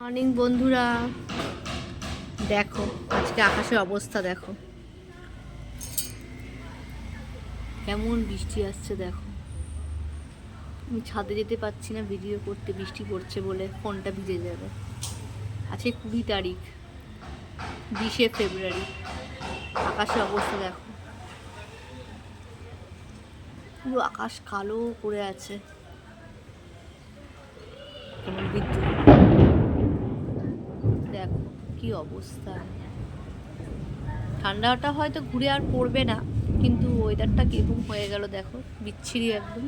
Morning বন্ধুরা, দেখো আজকে আকাশের অবস্থা দেখো, কেমন বৃষ্টি আসছে দেখো। আমি ছাদে যেতে পারছি না ভিডিও করতে, বৃষ্টি পড়ছে বলে ফোনটা ভিজে যাবে। আজকে 20 তারিখ, 20শে ফেব্রুয়ারি। আকাশের অবস্থা দেখো, পুরো আকাশ কালো করে আছে, কেমন বিদ্যুৎ দেখো কি অবস্থা। ঠান্ডাটা হয়তো ঘুরে আর পড়বে না, কিন্তু ওয়েদারটা কিরকম হয়ে গেল দেখো, বিচ্ছিরি একদম।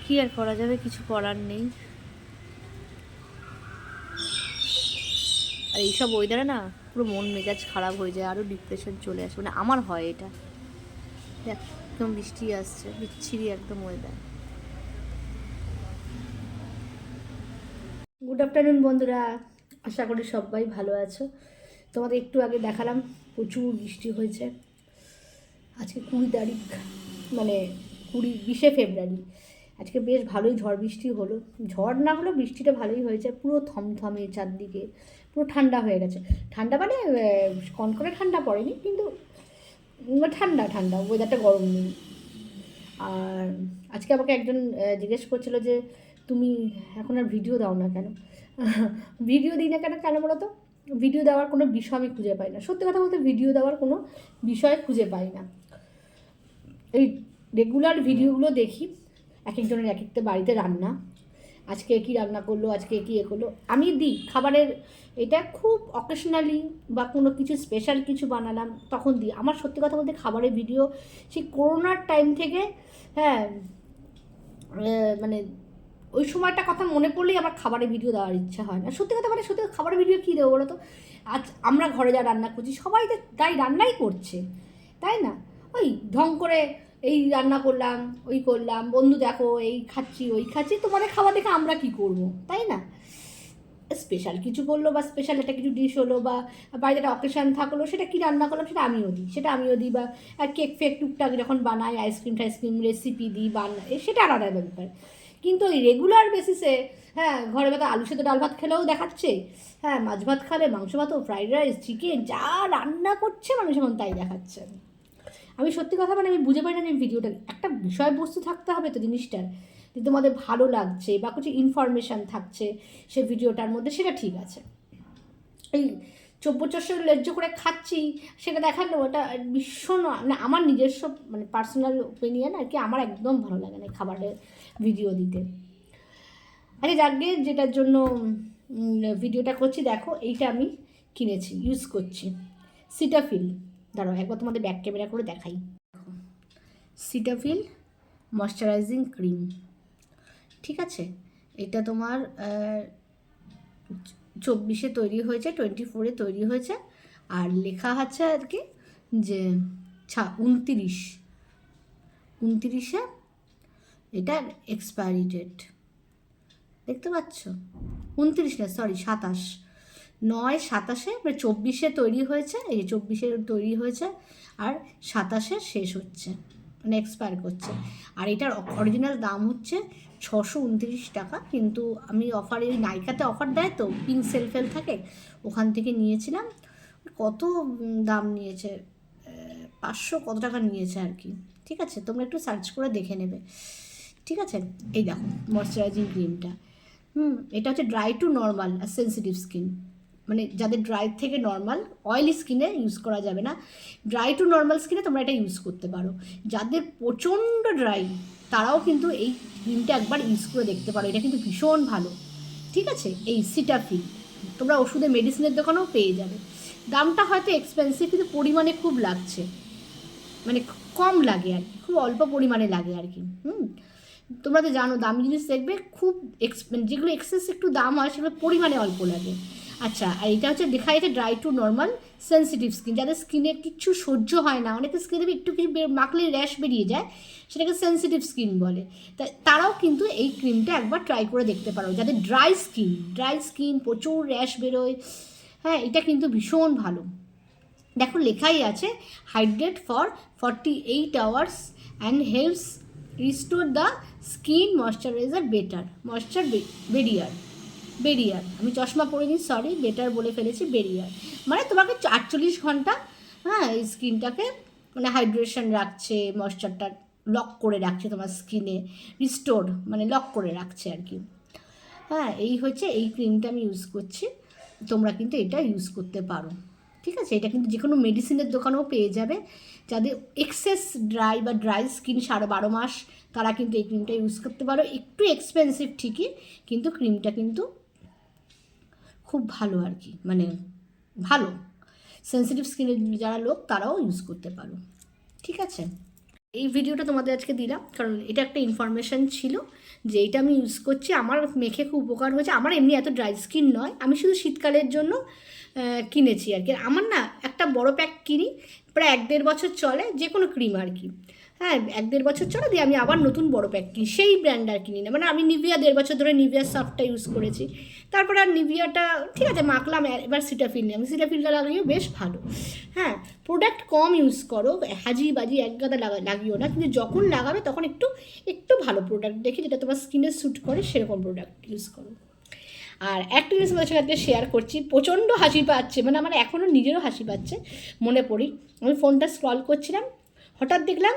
কি আর করা যাবে, কিছু করার নেই। আর এইসব ওয়েদারে না পুরো মন মেজাজ খারাপ হয়ে যায়, আরও ডিপ্রেশন চলে আসে, মানে আমার হয় এটা। একদম বৃষ্টি আসছে, বিচ্ছিরি একদম ওয়েদার। গুড আফটারনুন বন্ধুরা, আশা করি সবাই ভালো আছো। তোমাদের একটু আগে দেখালাম প্রচুর বৃষ্টি হয়েছে। আজকে 20 তারিখ, মানে 20শে ফেব্রুয়ারি। আজকে বেশ ভালোই ঝড় বৃষ্টি হলো। ঝড় না হলেও বৃষ্টিটা ভালোই হয়েছে, পুরো থমথমে চারদিকে, পুরো ঠান্ডা হয়ে গেছে। ঠান্ডা মানে কনকনে ঠান্ডা পড়েনি, কিন্তু ঠান্ডা ঠান্ডা, ওয়েদারটা গরম নেই। আর আজকে আমাকে একজন জিজ্ঞেস করছিল যে তুমি এখন আর ভিডিও দাও না কেন। ভিডিও দিই না কেন কেন বলো তো? ভিডিও দেওয়ার কোনো বিষয় আমি খুঁজে পাই না, সত্যি কথা বলতে ভিডিও দেওয়ার কোনো বিষয় খুঁজে পাই না। এই রেগুলার ভিডিওগুলো দেখি, এক একজনের এক একটা বাড়িতে রান্না, আজকে কী রান্না করলো, আজকে কী করলো। আমি দিই খাবারের, এটা খুব অকেশনালি বা কোনো কিছু স্পেশাল কিছু বানালাম তখন দিই। আমার সত্যি কথা বলতে খাবারের ভিডিও সেই করোনার টাইম থেকে, হ্যাঁ, মানে ওই সময়টা কথা মনে পড়লেই আমার খাবারের ভিডিও দেওয়ার ইচ্ছা হয় না। সত্যি কথা, মানে সত্যি খাবারের ভিডিও কী দেবো বলো তো? আজ আমরা ঘরে যা রান্না করছি সবাই তো তাই রান্নাই করছে, তাই না? ওই ঢং করে এই রান্না করলাম, ওই করলাম, বন্ধু দেখো এই খাচ্ছি ওই খাচ্ছি, তোমাদের খাওয়া দেখে আমরা কি করব, তাই না? স্পেশাল কিছু করলো বা স্পেশাল একটা কিছু ডিশ হলো বা বাড়িতে একটা অকেশান থাকলো, সেটা কী রান্না করলাম সেটা আমিও দিই। বা কেক ফেক টুকটাক যখন বানাই, আইসক্রিম রেসিপি দিই, বানাই, সেটা আলাদা ব্যাপার। কিন্তু ওই রেগুলার বেসিসে, হ্যাঁ, ঘরে ভাত আলু সেদ্ধ ডাল ভাত খেলেও দেখাচ্ছে, হ্যাঁ, মাছ ভাত খালে মাংস ভাতও, ফ্রাইড রাইস, চিকেন, যা রান্না করছে মানুষ এখন তাই দেখাচ্ছে। আমি সত্যি কথা, মানে আমি বুঝে পাই না যে ভিডিওটা একটা বিষয়বস্তু থাকতে হবে তো জিনিসটার, যে তোমাদের ভালো লাগছে বা কিছু ইনফরমেশান থাকছে সে ভিডিওটার মধ্যে, সেটা ঠিক আছে। এই চব্বচর লেজ্জ করে খাচ্ছি সেটা দেখালো, ওটা ভীষণ, মানে আমার নিজস্ব মানে পার্সোনাল ওপিনিয়ন আর কি, আমার একদম ভালো লাগে না খাবারের ভিডিও দিতে। আরে যাকে যেটার জন্য ভিডিওটা করছি দেখো, এইটা আমি কিনেছি, ইউজ করছি, সিটাফিল। দাঁড়াও একবার তোমাদের ব্যাক ক্যামেরা করে দেখাই। সিটাফিল ময়শ্চারাইজিং ক্রিম, ঠিক আছে? এটা তোমার 24-এ তৈরি হয়েছে, 24-এ তৈরি হয়েছে। আর লেখা আছে আর কি যে 29-এ এটার এক্সপায়ারি ডেট, দেখতে পাচ্ছ? 29 না, সরি 27, মানে 24-এ তৈরি হয়েছে, এই 24-এ তৈরি হয়েছে আর 27-এ শেষ হচ্ছে, মানে এক্সপায়ার করছে। আর এটার অরিজিনাল দাম হচ্ছে 629 টাকা, কিন্তু আমি অফারে, ওই নাইকাতে অফার দেয় তো, পিঙ্ক সেল থাকে, ওখান থেকে নিয়েছিলাম। কত দাম নিয়েছে, 500 কত টাকা নিয়েছে আর কি। ঠিক আছে, তোমরা একটু সার্চ করে দেখে নেবে, ঠিক আছে? এই দেখো ময়শ্চারাইজিং ক্রিমটা, এটা হচ্ছে ড্রাই টু নর্মাল আর সেন্সিটিভ স্কিন, মানে যাদের ড্রাই থেকে নর্মাল, অয়েলি স্কিনে ইউজ করা যাবে না। ড্রাই টু নর্মাল স্কিনে তোমরা এটা ইউজ করতে পারো। যাদের প্রচণ্ড ড্রাই তারাও কিন্তু এই ক্রিমটা একবার ইউজ করে দেখতে পারো, এটা কিন্তু ভীষণ ভালো, ঠিক আছে? এই সিটাফিল তোমরা ওষুধের মেডিসিনের দোকানেও পেয়ে যাবে। দামটা হয়তো এক্সপেন্সিভ, কিন্তু পরিমাণে খুব লাগছে, মানে কম লাগে আর কি, খুব অল্প পরিমাণে লাগে আর কি। তোমরা তো জানো দামি জিনিস দেখবে খুব যেগুলো এক্সেস একটু দাম হয় সেগুলো পরিমাণে অল্প লাগে। আচ্ছা, আর এটা হচ্ছে দেখা যাচ্ছে dry to normal sensitive skin, যাদের স্কিনে কিচ্ছু সহ্য হয় না, অনেকের স্কিনে একটু কিছু মাখলে র্যাশ বেরিয়ে যায়, সেটাকে সেন্সিটিভ স্কিন বলে। তারাও কিন্তু এই ক্রিমটা একবার ট্রাই করে দেখতে পারো, যাদের ড্রাই স্কিন প্রচুর র্যাশ বেরোয়, হ্যাঁ, এটা কিন্তু ভীষণ ভালো। দেখো লেখাই আছে hydrate for 48 hours and helps restore the skin moisturiser better, moisture barrier, barrier, আমি চশমা পরিনি, সরি, বেটার বলে ফেলেছি, বেরিয়ার। মানে তোমাকে 48 ঘন্টা হ্যাঁ এই স্কিনটাকে মানে হাইড্রেশন রাখছে, ময়েশ্চারটা লক করে রাখছে তোমার স্কিনে, রিস্টোর মানে লক করে রাখছে আর কি। হ্যাঁ এই হচ্ছে এই ক্রিমটা আমি ইউজ করছি, তোমরা কিন্তু এটা ইউজ করতে পারো। ঠিক আছে, এটা কিন্তু যে কোনো মেডিসিনের দোকানেও পেয়ে যাবে। যাদের এক্সেস ড্রাই বা ড্রাই স্কিন 12.5 মাস তারা কিন্তু এই ক্রিমটা ইউজ করতে পারো। একটু এক্সপেন্সিভ ঠিকই, কিন্তু ক্রিমটা কিন্তু খুব ভালো আর কি, মানে ভালো। সেন্সিটিভ স্কিনের যারা লোক তারাও ইউজ করতে পারো। ঠিক আছে, এই ভিডিওটা তোমাদের আজকে দিলাম কারণ এটা একটা ইনফরমেশান ছিল যে এটা আমি ইউজ করছি, আমার মেখে খুব উপকার হয়েছে। আমার এমনি এত ড্রাই স্কিন নয়, আমি শুধু শীতকালের জন্য কিনেছি আর কি। আমার না একটা বড় প্যাক কিনি, প্রায় 1-1.5 বছর চলে যে কোনো ক্রিম আর কি। হ্যাঁ 1-1.5 বছর চলে, দিয়ে আমি আবার নতুন বড় প্যাক কিনি, সেই ব্র্যান্ড আর কিনি না। মানে আমি নিভিয়া 1.5 বছর ধরে নিভিয়া সফটটা ইউজ করেছি, তারপরে আর নিভিয়াটা ঠিক আছে মাখলাম, এবার সিটাফিল নিই। আমি সিটাফিলটা লাগিও বেশ ভালো। হ্যাঁ প্রোডাক্ট কম ইউজ করো, হাজি বাজি এক গাদা লাগিও না, কিন্তু যখন লাগাবে তখন একটু একটু ভালো প্রোডাক্ট দেখে যেটা তোমার স্কিনে স্যুট করে সেরকম প্রোডাক্ট ইউজ করো। আর একটা জিনিস তোমাদের সাথে শেয়ার করছি, প্রচণ্ড হাসি পাচ্ছে, মানে আমার এখনও নিজেরও হাসি পাচ্ছে মনে পড়ি। আমি ফোনটা স্ক্রল করছিলাম, হঠাৎ দেখলাম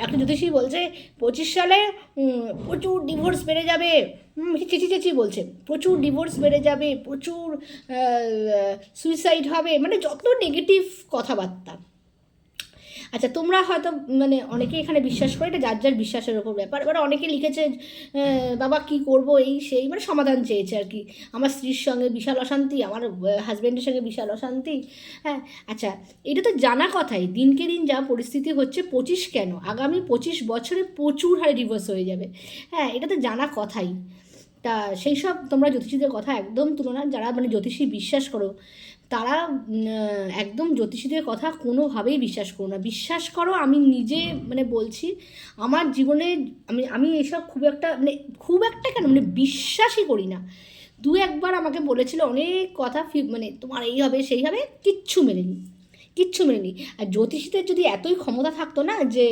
একটা জ্যোতিষী বলছে 25 সালে প্রচুর ডিভোর্স বেড়ে যাবে, চেঁচি চেঁচি বলছে প্রচুর ডিভোর্স বেড়ে যাবে, প্রচুর সুইসাইড হবে, মানে যত নেগেটিভ কথাবার্তা। আচ্ছা তোমরা হয়তো মানে অনেকে এখানে বিশ্বাস করে, এটা যার যার বিশ্বাসের ওপর ব্যাপার। এবার অনেকে লিখেছে বাবা কি করব এই সেই, মানে সমাধান চেয়েছে আর কি। আমার স্ত্রীর সঙ্গে বিশাল অশান্তি, আমার হাজব্যান্ডের সঙ্গে বিশাল অশান্তি। হ্যাঁ আচ্ছা এটা তো জানা কথাই, দিনকে দিন যা পরিস্থিতি হচ্ছে, 25 কেন আগামী 25 বছরে প্রচুর হারে ডিভোর্স হয়ে যাবে। হ্যাঁ এটা তো জানা কথাই। তা সেই সব তোমরা জ্যোতিষীদের কথা একদম তুলনা, যারা মানে জ্যোতিষী বিশ্বাস করো তারা একদম জ্যোতিষীদের কথা কোনোভাবেই বিশ্বাস করো না। বিশ্বাস করো আমি নিজে মানে বলছি, আমার জীবনে আমি এসব খুব একটা কেন মানে বিশ্বাসই করি না। 2-1 বার আমাকে বলেছিল অনেক কথা, মানে তোমার এই হবে সেই হবে, কিচ্ছু মেলেনি, কিচ্ছু মেলেনি। আর জ্যোতিষীদের যদি এতই ক্ষমতা থাকতো না যে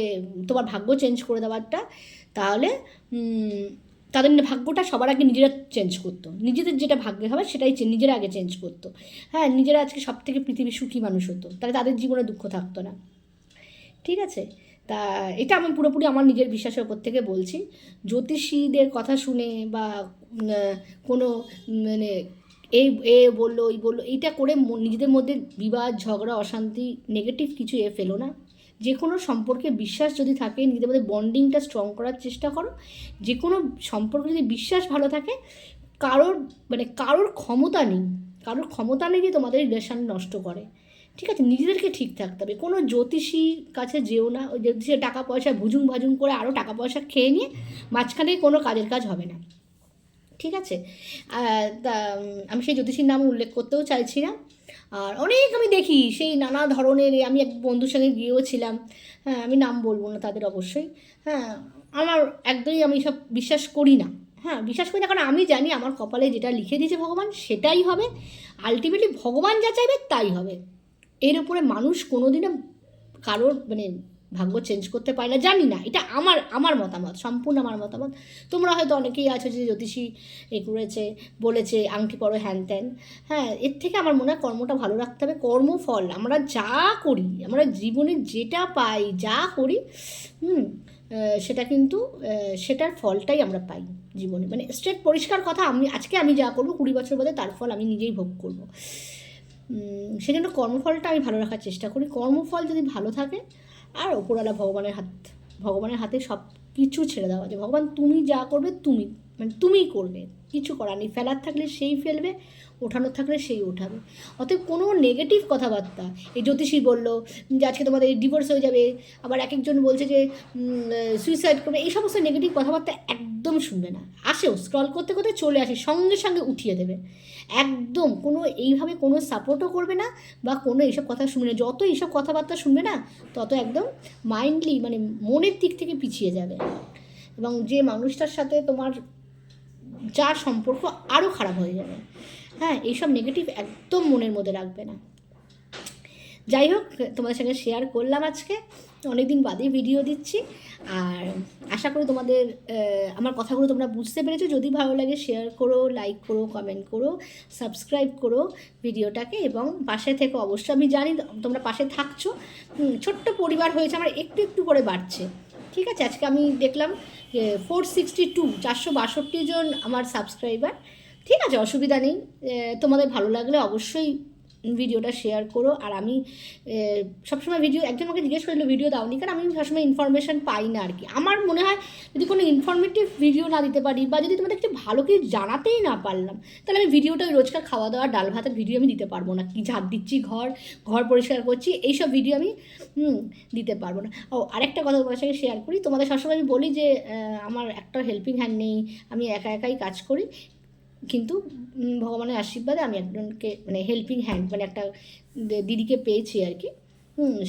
তোমার ভাগ্য চেঞ্জ করে দেওয়ারটা, তাহলে তাদের ভাগ্যটা সবার আগে নিজেরা চেঞ্জ করতো, নিজেদের যেটা ভাগ্যে হবে সেটাই নিজেরা আগে চেঞ্জ করতো। হ্যাঁ নিজেরা আজকে সব থেকে পৃথিবীর সুখী মানুষ হতো, তাহলে তাদের জীবনে দুঃখ থাকতো না। ঠিক আছে, তা এটা আমি পুরোপুরি আমার নিজের বিশ্বাসের ওপর থেকে বলছি। জ্যোতিষীদের কথা শুনে বা কোনো মানে এ বললো ওই বললো এইটা করে নিজেদের মধ্যে বিবাদ ঝগড়া অশান্তি নেগেটিভ কিছু ফেলো না। যে কোনো সম্পর্কে বিশ্বাস যদি থাকে, নিজেদের মধ্যে বন্ডিংটা স্ট্রং করার চেষ্টা করো। যে কোনো সম্পর্কে যদি বিশ্বাস ভালো থাকে, কারোর ক্ষমতা নেই, যে তোমাদের রিলেশান নষ্ট করে। ঠিক আছে, নিজেদেরকে ঠিক থাকতে হবে। কোনো জ্যোতিষীর কাছে যেও না, ওই জ্যোতিষীর টাকা পয়সা ভুজুং ভাজুং করে আরও টাকা পয়সা খেয়ে নিয়ে মাঝখানে কোনো কাজের কাজ হবে না। ঠিক আছে, তা আমি সেই জ্যোতিষীর নাম উল্লেখ করতেও চাইছি না। আর অনেক আমি দেখি সেই নানা ধরনের, আমি এক বন্ধুর সঙ্গে গিয়েও ছিলাম, হ্যাঁ আমি নাম বলবো না তাদের অবশ্যই। হ্যাঁ আমার একদমই আমি সব বিশ্বাস করি না। হ্যাঁ বিশ্বাস করি না, কারণ আমি জানি আমার কপালে যেটা লিখে দিয়েছে ভগবান সেটাই হবে, আলটিমেটলি ভগবান যা চাইবে তাই হবে। এর উপরে মানুষ কোনোদিনও কারোর মানে ভাগ্য চেঞ্জ করতে পারে না, জানি না, এটা আমার মতামত, সম্পূর্ণ আমার মতামত। তোমরা হয়তো অনেকেই আছো যে জ্যোতিষী এ করেছে বলেছে আংটি পরো হ্যান ত্যান। হ্যাঁ এর থেকে আমার মনে হয় কর্মটা ভালো রাখতে হবে। কর্মফল আমরা যা করি, আমরা জীবনে যেটা পাই যা করি সেটা কিন্তু সেটার ফলটাই আমরা পাই জীবনে, মানে স্ট্রেট পরিষ্কার কথা। আজকে আমি যা করবো 20 বছর বাদে তার ফল আমি নিজেই ভোগ করবো। সেজন্য কর্মফলটা আমি ভালো রাখার চেষ্টা করি। কর্মফল যদি ভালো থাকে, আর ওপরওয়ালা ভগবানের হাতে সব কিছু ছেড়ে দেওয়া যায়। ভগবান তুমি যা করবে তুমিই করবে, কিছু করার নেই। ফেলার থাকলে সেই ফেলবে, ওঠানোর থাকলে সেই ওঠাবে। অতএব কোনো নেগেটিভ কথাবার্তা, এই জ্যোতিষী বললো যে আজকে তোমাদের ডিভোর্স হয়ে যাবে, আবার একজন বলছে যে সুইসাইড করবে, এই সমস্ত নেগেটিভ কথাবার্তা একদম শুনবে না। আসেও স্ক্রল করতে করতে চলে আসে, সঙ্গে সঙ্গে উঠিয়ে দেবে। একদম কোনো এইভাবে কোনো সাপোর্টও করবে না বা কোনো এইসব কথা শুনবে না। যত এইসব কথাবার্তা শুনবে না তত একদম মাইন্ডলি মানে মনের দিক থেকে পিছিয়ে যাবে, এবং যে মানুষটার সাথে তোমার যার সম্পর্ক আরও খারাপ হয়ে যাবে। হ্যাঁ এইসব নেগেটিভ একদম মনের মধ্যে রাখবে না। যাই হোক তোমাদের সঙ্গে শেয়ার করলাম আজকে। অনেক দিন বাদে ভিডিও দিচ্ছি। আর আশা করি তোমাদের আমার কথাগুলো তোমরা বুঝতে পেরেছো। যদি ভালো লাগে শেয়ার করো, লাইক করো, কমেন্ট করো, সাবস্ক্রাইব করো ভিডিওটাকে, এবং পাশে থেকে অবশ্যই, আমি জানি তোমরা পাশে থাকছো। ছোট্ট পরিবার হয়েছে আমার, একটু একটু করে বাড়ছে। ঠিক আছে, আজকে আমি দেখলাম যে 462 জন আমার সাবস্ক্রাইবার। ঠিক আছে, অসুবিধা নেই। তোমাদের ভালো লাগলে অবশ্যই ভিডিওটা শেয়ার করো। আর আমি সবসময় ভিডিও, একজন আমাকে জিজ্ঞেস করলো ভিডিও দাওনি, কারণ আমি সবসময় ইনফরমেশান পাই না আর কি। আমার মনে হয় যদি কোনো ইনফরমেটিভ ভিডিও না দিতে পারি, বা যদি তোমাদের কিছু ভালো কিছু জানাতেই না পারলাম, তাহলে আমি ভিডিওটা ওই রোজকার খাওয়া দাওয়া ডাল ভাতের ভিডিও আমি দিতে পারবো না। কি ঝাড় দিচ্ছি, ঘর পরিষ্কার করছি, এইসব ভিডিও আমি দিতে পারবো না। ও আরেকটা কথা তোমার সঙ্গে শেয়ার করি। তোমাদের সবসময় আমি বলি যে আমার একটা হেল্পিং হ্যান্ড নেই, আমি একা একাই কাজ করি। কিন্তু ভগবানের আশীর্বাদে আমি একজনকে, মানে হেল্পিং হ্যান্ড, মানে একটা দিদিকে পেয়েছি আর কি।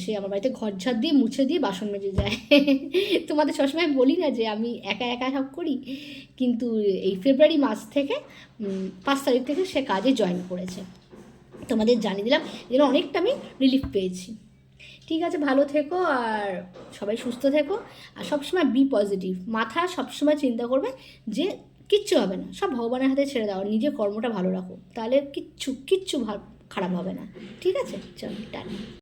সে আমার বাড়িতে ঘর ঝাড় দিয়ে, মুছে দিয়ে, বাসন মেজে যায়। তোমাদের সবসময় বলি না যে আমি একা একা সব করি, কিন্তু এই ফেব্রুয়ারি মাস থেকে 5 তারিখ থেকে সে কাজে জয়েন করেছে। তোমাদের জানিয়ে দিলাম, যেন অনেকটা আমি রিলিফ পেয়েছি। ঠিক আছে, ভালো থেকো আর সবাই সুস্থ থেকো। আর সবসময় বি পজিটিভ, মাথা সবসময় চিন্তা করবে যে কিচ্ছু হবে না, সব ভগবানের হাতে ছেড়ে দাও, নিজের কর্মটা ভালো রাখো, তাহলে কিচ্ছু খারাপ হবে না। ঠিক আছে, চল টাটা।